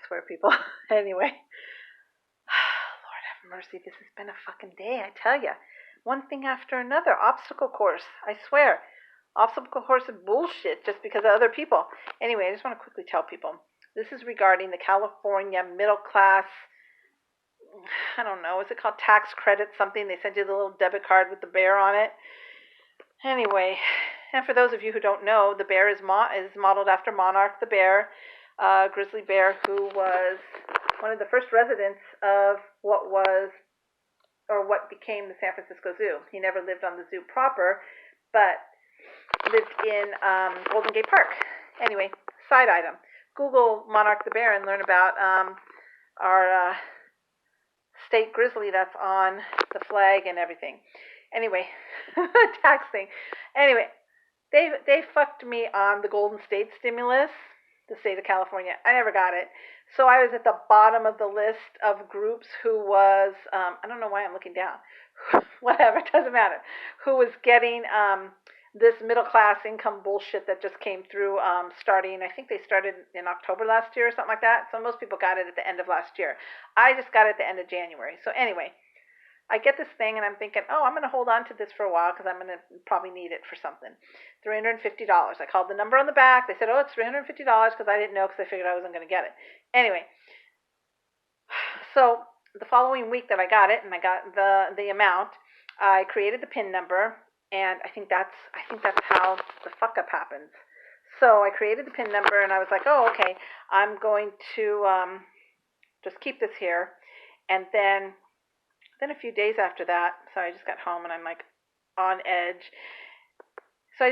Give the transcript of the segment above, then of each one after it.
swear, people. Anyway, Lord have mercy. This has been a fucking day, I tell ya. One thing after another. Obstacle course. I swear. Obstacle course is bullshit just because of other people. Anyway, I just want to quickly tell people. This is regarding the California middle class, I don't know, is it called tax credit something? They send you the little debit card with the bear on it. Anyway, and for those of you who don't know, the bear is modeled after Monarch the bear, grizzly bear, who was one of the first residents of what became the San Francisco Zoo. He never lived on the zoo proper, but lived in Golden Gate Park. Anyway, side item. Google Monarch the bear and learn about our state grizzly that's on the flag and everything. Anyway, tax thing. Anyway, they fucked me on the Golden State stimulus, the state of California. I never got it. So I was at the bottom of the list of groups who was, I don't know why I'm looking down. Whatever, it doesn't matter. Who was getting this middle class income bullshit that just came through starting, I think they started in October last year or something like that. So most people got it at the end of last year. I just got it at the end of January. So anyway, I get this thing and I'm thinking, oh, I'm going to hold on to this for a while because I'm going to probably need it for something. $350. I called the number on the back. They said, oh, it's $350 because I didn't know because I figured I wasn't going to get it. Anyway, so the following week that I got it and I got the amount, I created the PIN number. And I think that's how the fuck up happens. So I created the PIN number and I was like, oh, okay, I'm going to just keep this here. And then a few days after that, so I just got home and I'm like on edge. Where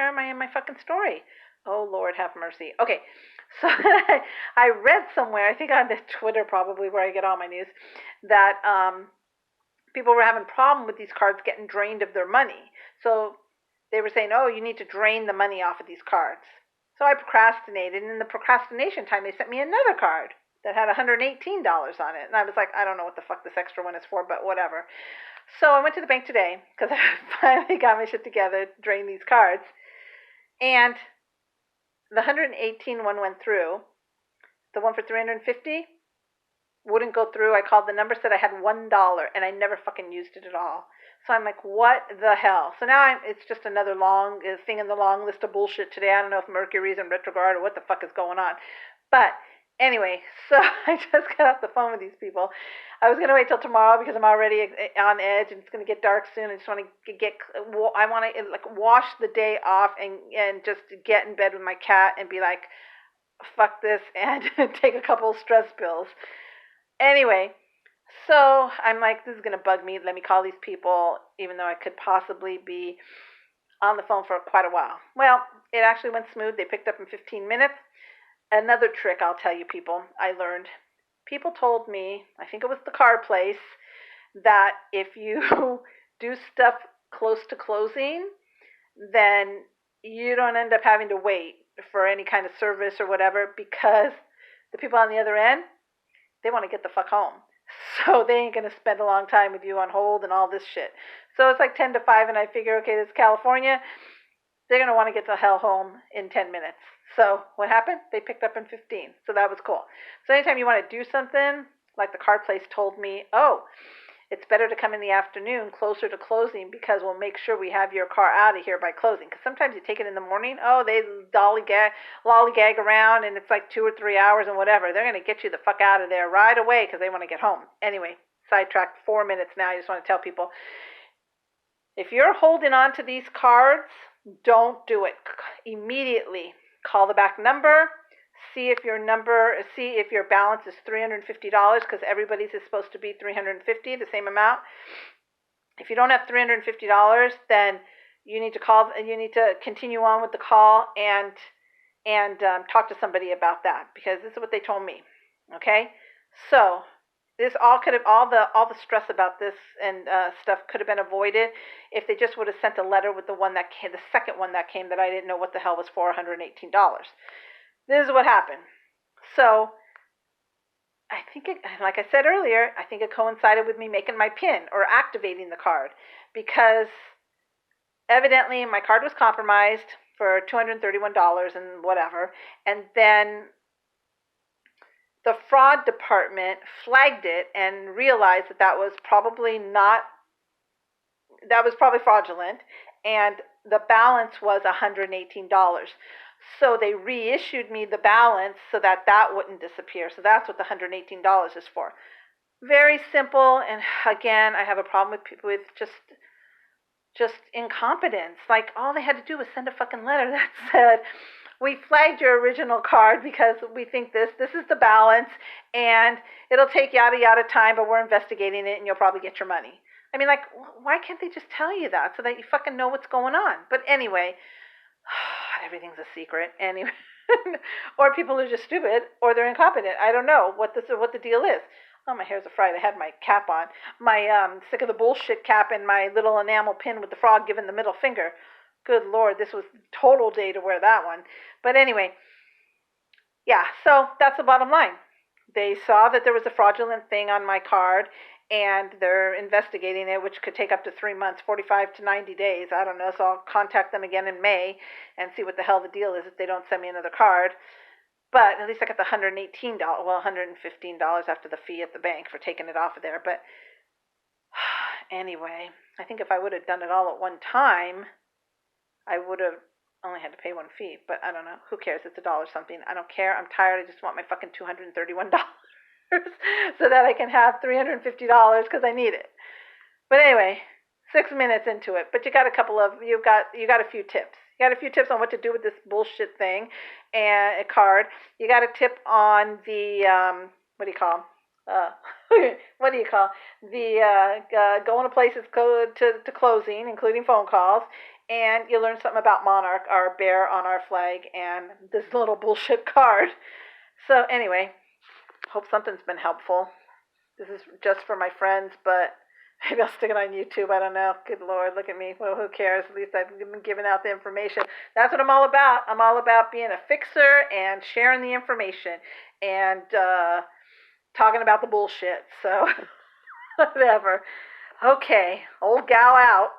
am I in my fucking story? Oh, Lord have mercy. Okay, so I read somewhere, I think on the Twitter probably where I get all my news, that people were having a problem with these cards getting drained of their money. So they were saying, oh, you need to drain the money off of these cards. So I procrastinated, and in the procrastination time, they sent me another card that had $118 on it. And I was like, I don't know what the fuck this extra one is for, but whatever. So I went to the bank today, because I finally got my shit together to drain these cards. And the 118 one went through. The one for $350 wouldn't go through. I called the number, said I had $1, and I never fucking used it at all. So I'm like, what the hell? So now it's just another long thing in the long list of bullshit today. I don't know if Mercury's in retrograde or what the fuck is going on. But anyway, so I just got off the phone with these people. I was going to wait till tomorrow because I'm already on edge and it's going to get dark soon. I just want to wash the day off and just get in bed with my cat and be like, fuck this, and take a couple stress pills. Anyway, so I'm like, this is going to bug me. Let me call these people, even though I could possibly be on the phone for quite a while. Well, it actually went smooth. They picked up in 15 minutes. Another trick I'll tell you people I learned. People told me, I think it was the car place, that if you do stuff close to closing, then you don't end up having to wait for any kind of service or whatever, because the people on the other end, they want to get the fuck home. So they ain't going to spend a long time with you on hold and all this shit. So it's like 10 to 5, and I figure, okay, this is California. They're going to want to get the hell home in 10 minutes. So what happened? They picked up in 15. So that was cool. So anytime you want to do something, like the car place told me, oh, it's better to come in the afternoon closer to closing because we'll make sure we have your car out of here by closing. Because sometimes you take it in the morning, oh, they lollygag around and it's like 2 or 3 hours and whatever. They're going to get you the fuck out of there right away because they want to get home. Anyway, sidetracked 4 minutes now. I just want to tell people, if you're holding on to these cards, don't do it. Immediately call the back number. See if your balance is $350, because everybody's is supposed to be $350, the same amount. If you don't have $350, then you need to continue on with the call and talk to somebody about that, because this is what they told me. Okay, so this all the stress about this and stuff could have been avoided if they just would have sent a letter with the second one that came that I didn't know what the hell was for, $118. This is what happened. So I think like I said earlier, I think it coincided with me making my PIN or activating the card, because evidently my card was compromised. for $231 and whatever. And then the fraud department flagged it and realized that that was probably fraudulent, and the balance was $118. So they reissued me the balance so that that wouldn't disappear. So that's what the $118 is for. Very simple, and again, I have a problem with just incompetence. Like, all they had to do was send a fucking letter that said, we flagged your original card because we think this is the balance, and it'll take yada yada time, but we're investigating it, and you'll probably get your money. I mean, like, why can't they just tell you that so that you fucking know what's going on? But anyway, everything's a secret anyway. Or people are just stupid, or they're incompetent. I don't know what the deal is. Oh, my hair's a fright. I had my cap on, my sick of the bullshit cap, and my little enamel pin with the frog giving the middle finger. Good Lord, this was total day to wear that one. But anyway, yeah, so that's the bottom line. They saw that there was a fraudulent thing on my card, and they're investigating it, which could take up to 3 months, 45 to 90 days. I don't know, so I'll contact them again in May and see what the hell the deal is if they don't send me another card. But at least I got the $118, well, $115 after the fee at the bank for taking it off of there. But anyway, I think if I would have done it all at one time, I would have only had to pay one fee. But I don't know. Who cares? It's $1 something. I don't care. I'm tired. I just want my fucking $231 so that I can have $350 because I need it. But anyway, 6 minutes into it. But you got a few tips. You got a few tips on what to do with this bullshit thing and a card. You got a tip on the what do you call going to places to closing, including phone calls. And you learn something about Monarch, our bear on our flag, and this little bullshit card. So anyway, hope something's been helpful. This is just for my friends, but maybe I'll stick it on YouTube. I don't know. Good Lord, look at me. Well, who cares? At least I've been giving out the information. That's what I'm all about. I'm all about being a fixer and sharing the information and talking about the bullshit. So, whatever. Okay, old gal out.